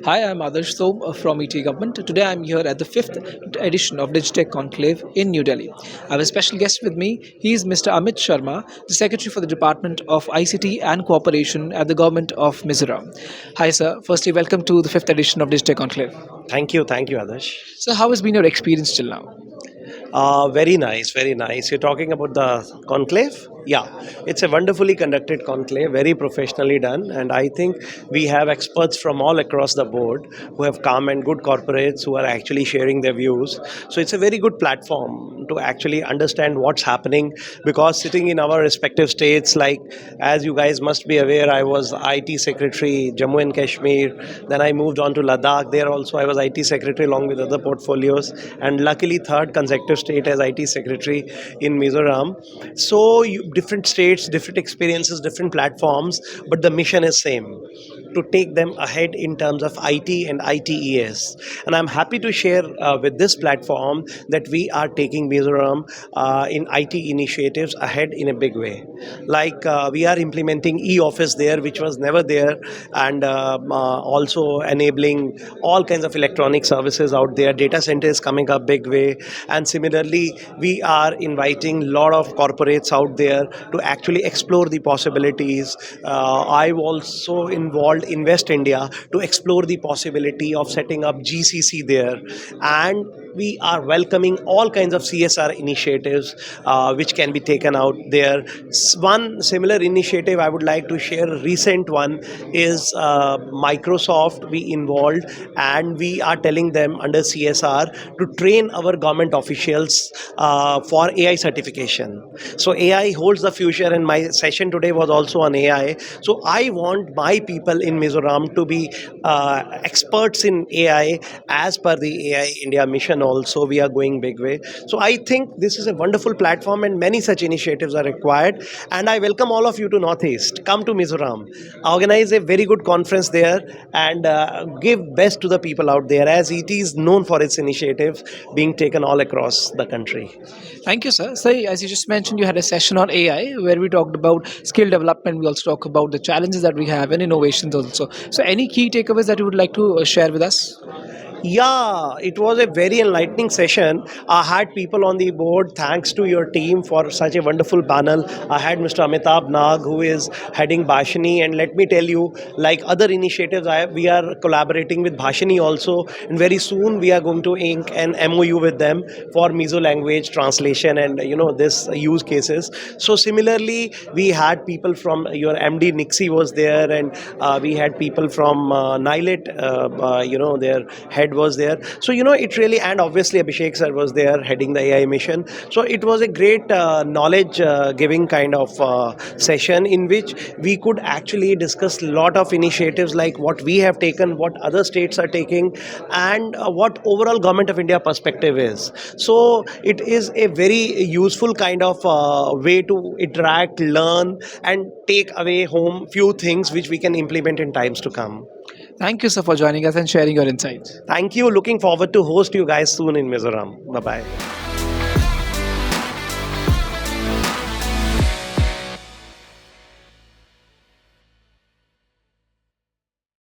Hi, I'm Adarsh Som from ET Government. Today I'm here at the fifth edition of Digitech Conclave in New Delhi. I have a special guest with me. He is Mr. Amit Sharma, the Secretary for the Department of ICT and Cooperation at the Government of Mizoram. Hi, sir. Firstly, welcome to the fifth edition of Digitech Conclave. Thank you, Adarsh. So, how has been your experience till now? Very nice, very nice. You're talking about the conclave? Yeah, it's a wonderfully conducted conclave, very professionally done. And I think we have experts from all across the board who have come and good corporates who are actually sharing their views. So it's a very good platform to actually understand what's happening because sitting in our respective states, like as you guys must be aware, I was IT Secretary, Jammu and Kashmir. Then I moved on to Ladakh. There also I was IT Secretary along with other portfolios. And luckily, third consecutive state as IT Secretary in Mizoram. So different states, different experiences, different platforms, but the mission is same to take them ahead in terms of IT and ITES. And I'm happy to share with this platform that we are taking Mizoram in IT initiatives ahead in a big way. Like we are implementing e-office there, which was never there, and also enabling all kinds of electronic services out there. Data center is coming up big way, and similarly, we are inviting a lot of corporates out there to actually explore the possibilities. I've also involved Invest India to explore the possibility of setting up GCC there, and we are welcoming all kinds of CSR initiatives which can be taken out there. One similar initiative I would like to share, a recent one, is Microsoft we involved, and we are telling them under CSR to train our government officials for AI certification. So AI holds the future, and my session today was also on AI. So I want my people in Mizoram to be experts in AI as per the AI India mission. Also, we are going big way. So I think this is a wonderful platform, and many such initiatives are required. And I welcome all of you to Northeast. Come to Mizoram, organize a very good conference there, and give best to the people out there, as it is known for its initiatives being taken all across the country. Thank you, sir. So, as you just mentioned, you had a session on AI where we talked about skill development. We also talk about the challenges that we have and innovations also. So, any key takeaways that you would like to share with us? Yeah, it was a very enlightening session. I had people on the board. Thanks to your team for such a wonderful panel. I had Mr. Amitabh Nag, who is heading Bhashini, and let me tell you, like other initiatives, we are collaborating with Bhashini also, and very soon we are going to ink an MOU with them for Mizo language translation and this use cases. So similarly, we had people from your MD Nixie was there, and we had people from Nilet, their head was there. So it really, and obviously Abhishek sir was there heading the AI mission. So it was a great knowledge giving kind of session in which we could actually discuss a lot of initiatives like what we have taken, what other states are taking, and what overall government of India perspective is. So it is a very useful kind of way to interact, learn, and take away home few things which we can implement in times to come. Thank you, sir, for joining us and sharing your insights. Thank you. Looking forward to host you guys soon in Mizoram. Bye bye.